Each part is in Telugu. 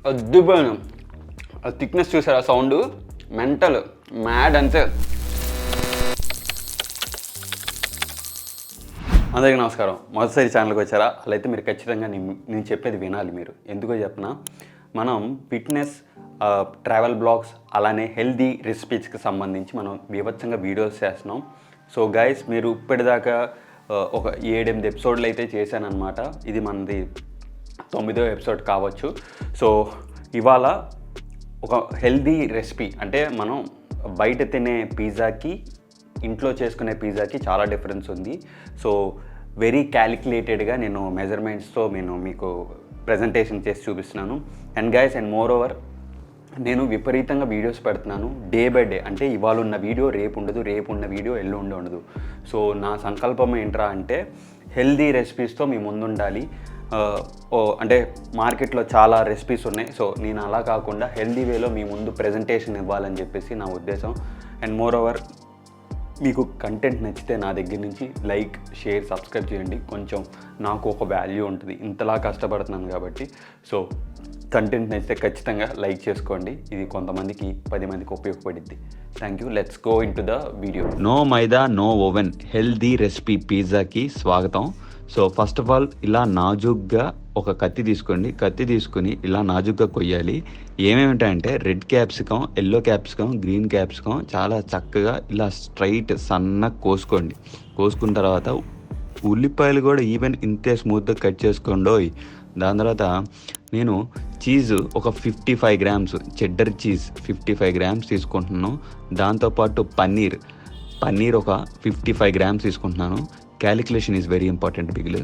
అద్భుతమైన ఆ థిక్నెస్ చూసారా, సౌండ్ మెంటల్ మ్యాడ్ అంతే. అందరికీ నమస్కారం. మొదటిసారి ఛానల్కి వచ్చారా? అలా అయితే మీరు ఖచ్చితంగా నేను చెప్పేది వినాలి. మీరు ఎందుకో చెప్పనా, మనం ఫిట్నెస్, ట్రావెల్ బ్లాగ్స్, అలానే హెల్దీ రెసిపీస్కి సంబంధించి మనం వివత్సంగా వీడియోస్ చేస్తున్నాం. సో గైస్, మీరు ఇప్పటిదాకా ఒక 7-8 ఎపిసోడ్లు అయితే చేశానన్నమాట. ఇది మనది 9వ ఎపిసోడ్ కావచ్చు. సో ఇవాళ ఒక హెల్దీ రెసిపీ, అంటే మనం బయట తినే పిజ్జాకి ఇంట్లో చేసుకునే పిజ్జాకి చాలా డిఫరెన్స్ ఉంది. సో వెరీ క్యాలిక్యులేటెడ్గా నేను మెజర్మెంట్స్తో నేను మీకు ప్రజెంటేషన్ చేసి చూపిస్తున్నాను. And guys, and more over నేను విపరీతంగా వీడియోస్ పెడుతున్నాను డే బై డే. అంటే ఇవాళ ఉన్న వీడియో రేపు ఉండదు, రేపు ఉన్న వీడియో ఎల్లుండి ఉండదు. సో నా సంకల్పం ఏంట్రా అంటే హెల్దీ రెసిపీస్తో మీ ముందుండాలి. అంటే మార్కెట్లో చాలా రెసిపీస్ ఉన్నాయి. సో నేను అలా కాకుండా హెల్దీ వేలో మీ ముందు ప్రజెంటేషన్ ఇవ్వాలని చెప్పేసి నా ఉద్దేశం. అండ్ మోర్ ఓవర్ మీకు కంటెంట్ నచ్చితే నా దగ్గర నుంచి లైక్, షేర్, సబ్స్క్రైబ్ చేయండి. కొంచెం నాకు ఒక వాల్యూ ఉంటుంది, ఇంతలా కష్టపడుతున్నాను కాబట్టి. సో కంటెంట్ నచ్చితే ఖచ్చితంగా లైక్ చేసుకోండి. ఇది కొంతమందికి 10 మందికి ఉపయోగపడిద్ది. Thank you. Let's go into the video. No maida, no oven healthy recipe పిజ్జాకి స్వాగతం. సో ఫస్ట్ ఆఫ్ ఆల్ ఇలా నాజుగ్గా ఒక కత్తి తీసుకోండి. కత్తి తీసుకుని ఇలా నాజుగ్గా కొయ్యాలి. ఏమేమిటంటే red capsicum, yellow capsicum, green capsicum చాలా చక్కగా ఇలా స్ట్రైట్ సన్నగా కోసుకోండి. కోసుకున్న తర్వాత ఉల్లిపాయలు కూడా ఈవెన్ ఇంతే స్మూత్గా కట్ చేసుకోండి. దాని తర్వాత నేను చీజ్ ఒక 55 గ్రామ్స్, చెడ్డర్ చీజ్ 55 గ్రామ్స్ తీసుకుంటున్నాను. దాంతోపాటు పన్నీర్ ఒక 55 గ్రామ్స్ తీసుకుంటున్నాను. Calculation is very important Bigil.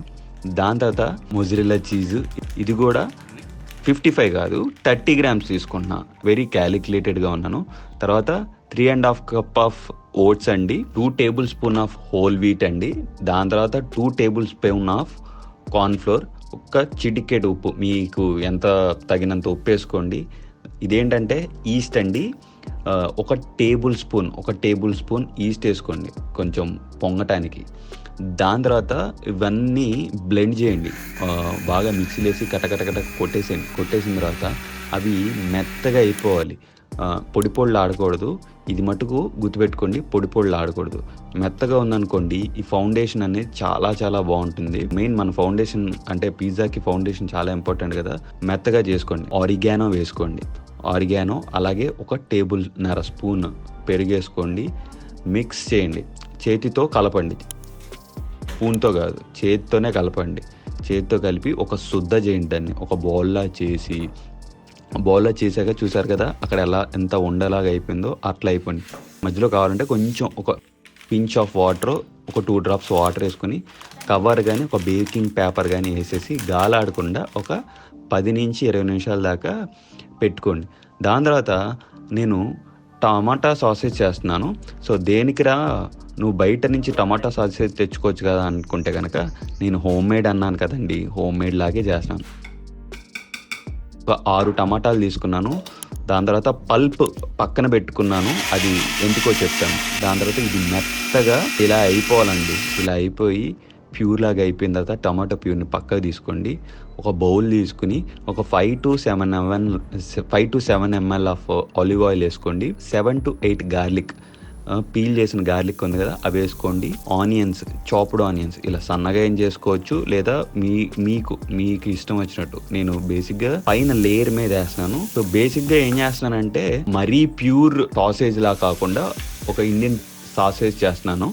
దాని తర్వాత మొజరెల్లా చీజ్, ఇది కూడా 55 కాదు 30 గ్రామ్స్ తీసుకుంటున్నా. వెరీ క్యాలిక్యులేటెడ్గా ఉన్నాను. తర్వాత 3.5 కప్ ఆఫ్ ఓట్స్ అండి, 2 table spoon of whole wheat అండి. దాని తర్వాత 2 టేబుల్ స్పూన్ ఆఫ్ కార్న్ఫ్లోర్, ఒక చిటికెట్ ఉప్పు, మీకు ఎంత తగినంత ఉప్పు వేసుకోండి. ఇదేంటంటే ఈస్ట్ అండి, ఒక టేబుల్ స్పూన్ ఈస్ట్ వేసుకోండి కొంచెం పొంగటానికి. దాని తర్వాత ఇవన్నీ బ్లెండ్ చేయండి, బాగా మిక్సీలో వేసి కటకటకట కొట్టేసిన తర్వాత అవి మెత్తగా అయిపోవాలి. పొడిపొళ్ళు ఆడకూడదు. ఇది మటుకు గుర్తుపెట్టుకోండి, పొడిపొళ్ళు ఆడకూడదు. మెత్తగా ఉందనుకోండి, ఈ ఫౌండేషన్ అనేది చాలా చాలా బాగుంటుంది. మెయిన్ మన ఫౌండేషన్ అంటే పిజ్జాకి ఫౌండేషన్ చాలా ఇంపార్టెంట్ కదా. మెత్తగా చేసుకోండి. ఆరిగానో వేసుకోండి. ఆరిగానో అలాగే ఒక 1.5 టేబుల్ స్పూన్ పెరుగేసుకోండి. మిక్స్ చేయండి. చేతితో కలపండి, స్పూన్తో కాదు, చేతితోనే కలపండి. చేతితో కలిపి ఒక శుద్ధ చేయండి. దాన్ని ఒక బౌల్లా చేశాక చూసారు కదా అక్కడ ఎంత ఉండలాగా అయిపోయిందో అట్లా అయిపోయింది. మధ్యలో కావాలంటే కొంచెం ఒక పించ్ ఆఫ్ వాటర్, ఒక 2 డ్రాప్స్ వాటర్ వేసుకొని కవర్ కానీ ఒక బేకింగ్ పేపర్ కానీ వేసేసి గాలాడకుండా ఒక 10 నుంచి 20 నిమిషాల దాకా పెట్టుకోండి. దాని తర్వాత నేను టమాటా సాసేజ్ చేస్తున్నాను. సో దేనికిరా, నువ్వు బయట నుంచి టమాటా సాసేజ్ తెచ్చుకోవచ్చు కదా అనుకుంటే కనుక నేను హోమ్ మేడ్ అన్నాను కదండి, హోమ్ మేడ్ లాగే చేస్తాను. ఒక 6 టమాటాలు తీసుకున్నాను. దాని తర్వాత పల్ప్ పక్కన పెట్టుకున్నాను, అది ఎందుకో చెప్తాను. దాని తర్వాత ఇది మెత్తగా ఇలా అయిపోవాలండి. ఇలా అయిపోయి ప్యూర్ లాగా అయిపోయిన తర్వాత టమాటా ప్యూర్ని పక్కకు తీసుకోండి. ఒక బౌల్ తీసుకుని ఒక 5 to 7 ml of olive oil వేసుకోండి. 7 to 8 గార్లిక్, పీల్ చేసిన గార్లిక్ ఉంది కదా, అవి వేసుకోండి. ఆనియన్స్, చాప్డ్ ఆనియన్స్ ఇలా సన్నగా ఏం చేసుకోవచ్చు, లేదా మీకు ఇష్టం వచ్చినట్టు. నేను బేసిక్గా పైన లేయర్ మీద వేస్తున్నాను. సో బేసిక్గా ఏం చేస్తున్నానంటే మరీ ప్యూర్ సాసేజ్ లా కాకుండా ఒక ఇండియన్ సాసేజ్ చేస్తున్నాను.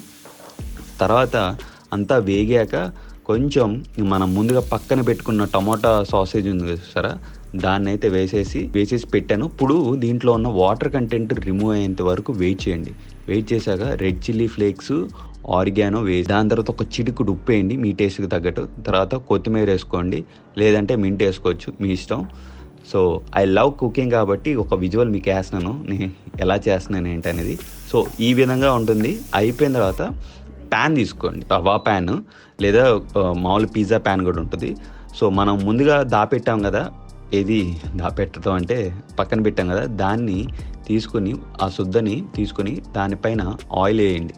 తర్వాత అంతా వేగాక కొంచెం మనం ముందుగా పక్కన పెట్టుకున్న టమాటా సాసేజ్ ఉంది చూసారా, దాన్ని అయితే వేసేసి పెట్టాను. ఇప్పుడు దీంట్లో ఉన్న వాటర్ కంటెంట్ రిమూవ్ అయ్యేంత వరకు వెయిట్ చేయండి. వెయిట్ చేశాక రెడ్ చిల్లీ ఫ్లేక్స్, ఆరిగానో వేసి దాని తర్వాత ఒక చిటికుడు ఉప్పు వేయండి మీ టేస్ట్కి తగ్గట్టు. తర్వాత కొత్తిమీర వేసుకోండి, లేదంటే మింట్ వేసుకోవచ్చు, మీ ఇష్టం. సో ఐ లవ్ కుకింగ్ కాబట్టి ఒక విజువల్ మీకు వేస్తున్నాను, నేను ఎలా చేస్తున్నాను ఏంటనేది. సో ఈ విధంగా ఉంటుంది. అయిపోయిన తర్వాత ప్యాన్ తీసుకోండి, తవా ప్యాన్ లేదా మామూలు పిజ్జా ప్యాన్ కూడా ఉంటుంది. సో మనం ముందుగా దాపెట్టాం కదా, దాపెట్టడం అంటే పక్కన పెట్టాం కదా, దాన్ని తీసుకుని ఆ శుద్ధని తీసుకుని దానిపైన ఆయిల్ వేయండి.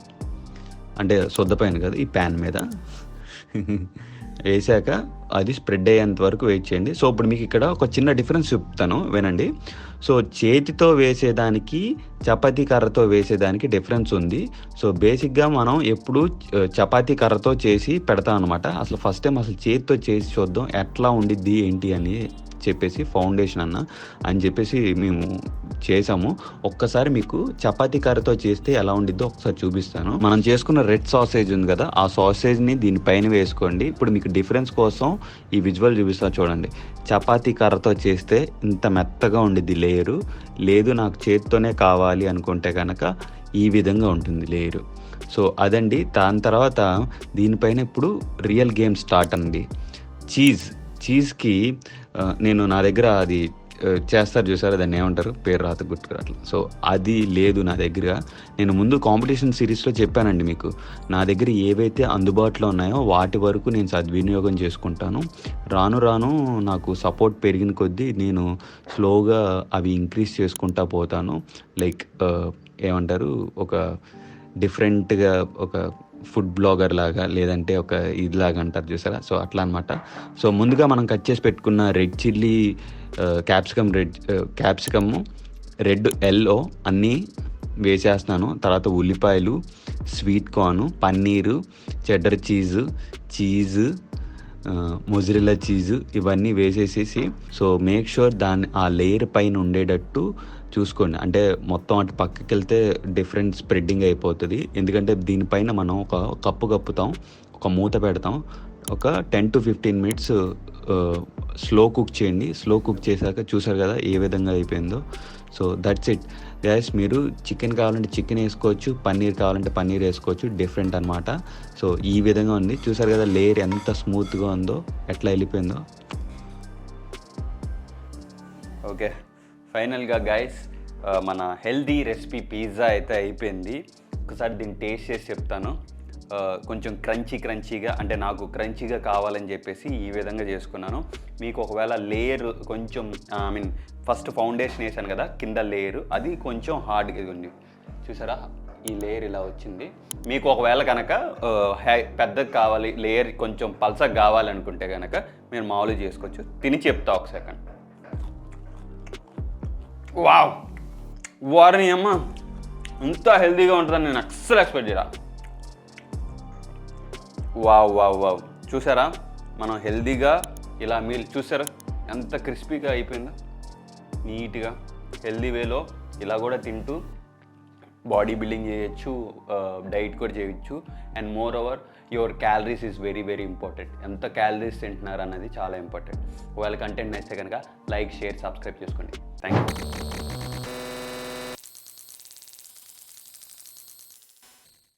అంటే శుద్ధ పైన కదా, ఈ ప్యాన్ మీద వేసాక అది స్ప్రెడ్ అయ్యేంత వరకు వెయిట్ చేయండి. సో ఇప్పుడు మీకు ఇక్కడ ఒక చిన్న డిఫరెన్స్ చెప్తాను వినండి. సో చేతితో వేసేదానికి చపాతీ కర్రతో వేసేదానికి డిఫరెన్స్ ఉంది. సో బేసిక్గా మనం ఎప్పుడు చపాతీ కర్రతో చేసి పెడతాం అనమాట. అసలు ఫస్ట్ టైం అసలు చేతితో చేసి చూద్దాం ఎట్లా ఉండిద్ది ఏంటి అని చెప్పేసి ఫౌండేషన్ అని చెప్పేసి మేము చేసాము. ఒక్కసారి మీకు చపాతీ కర్రతో చేస్తే ఎలా ఉండిద్దో ఒకసారి చూపిస్తాను. మనం చేసుకున్న రెడ్ సాసేజ్ ఉంది కదా, ఆ సాసేజ్ని దీనిపైన వేసుకోండి. ఇప్పుడు మీకు డిఫరెన్స్ కోసం ఈ విజువల్ చూపిస్తాను చూడండి. చపాతీ కర్రతో చేస్తే ఇంత మెత్తగా ఉండిద్ది లేయరు. లేదు నాకు చేతితోనే కావాలి అనుకుంటే కనుక ఈ విధంగా ఉంటుంది లేయరు. సో అదండి. దాని తర్వాత దీనిపైన ఇప్పుడు రియల్ గేమ్ స్టార్ట్ అండి. చీజ్కి నేను నా దగ్గర అది చేస్తారు చూసారు, దాన్ని ఏమంటారు పేరు రాత గుర్తుకు అట్లా. సో అది లేదు నా దగ్గర. నేను ముందు కాంపిటీషన్ సిరీస్లో చెప్పానండి మీకు, నా దగ్గర ఏవైతే అందుబాటులో ఉన్నాయో వాటి వరకు నేను సద్వినియోగం చేసుకుంటాను. రాను రాను నాకు సపోర్ట్ పెరిగిన కొద్దీ నేను స్లోగా అవి ఇంక్రీజ్ చేసుకుంటా పోతాను. లైక్ ఏమంటారు, ఒక డిఫరెంట్గా ఒక ఫుడ్ బ్లాగర్ లాగా, లేదంటే ఒక ఇదిలాగా అంటారు చూసారా, సో అట్లా అనమాట. సో ముందుగా మనం కట్ చేసి పెట్టుకున్న red chilli, capsicum, red yellow అన్నీ వేసేస్తున్నాను. తర్వాత ఉల్లిపాయలు, sweet corn, paneer, చెడ్డర్ cheese, mozzarella cheese ఇవన్నీ వేసేసేసి, సో మేక్ షూర్ ఆ లేయర్ పైన ఉండేటట్టు చూసుకోండి. అంటే మొత్తం అటు పక్కకి వెళ్తే డిఫరెంట్ స్ప్రెడ్డింగ్ అయిపోతుంది. ఎందుకంటే దీనిపైన మనం ఒక కప్పు కప్పుతాం, ఒక మూత పెడతాం, ఒక 10 to 15 minutes స్లో కుక్ చేయండి. స్లో కుక్ చేశాక చూసారు కదా ఏ విధంగా అయిపోయిందో. So that's it guys. మీరు చికెన్ కావాలంటే చికెన్ వేసుకోవచ్చు, పన్నీర్ కావాలంటే పన్నీర్ వేసుకోవచ్చు, డిఫరెంట్ అనమాట. సో ఈ విధంగా ఉంది, చూసారు కదా లేయర్ ఎంత స్మూత్గా ఉందో, ఎట్లా వెళ్ళిపోయిందో. ఓకే, ఫైనల్గా గైస్ మన హెల్దీ రెసిపీ పిజ్జా అయితే అయిపోయింది. ఒకసారి దీన్ని టేస్ట్ చేసి చెప్తాను. కొంచెం క్రంచీగా, అంటే నాకు క్రంచీగా కావాలని చెప్పేసి ఈ విధంగా చేసుకున్నాను. మీకు ఒకవేళ లేయర్ కొంచెం ఫస్ట్ ఫౌండేషన్ వేసాను కదా, కింద లేయరు అది కొంచెం హార్డ్గా ఉంది చూసారా, ఈ లేయర్ ఇలా వచ్చింది. మీకు ఒకవేళ కనుక పెద్దగా కావాలి, లేయర్ కొంచెం పల్సగా కావాలనుకుంటే కనుక మీరు మామూలుగా చేసుకోవచ్చు. తిని చెప్తా ఒక సెకండ్. వారిని అమ్మ ఇంత హెల్తీగా ఉంటుందని నేను అస్సలు ఎక్స్పెక్ట్ చేయరా. వావ్ చూసారా, మనం హెల్తీగా ఇలా మీల్ చూసారా ఎంత క్రిస్పీగా అయిపోయిందో, నీట్గా హెల్తీ వేలో ఇలా కూడా తింటూ బాడీ బిల్డింగ్ చేయొచ్చు, డైట్ కూడా చేయొచ్చు. And more over your calories is very important. ఎంత క్యాలరీస్ తింటున్నారు అన్నది చాలా ఇంపార్టెంట్. ఒకవేళ కంటెంట్ నచ్చితే కనుక లైక్, షేర్, సబ్స్క్రైబ్ చేసుకోండి. Thank you.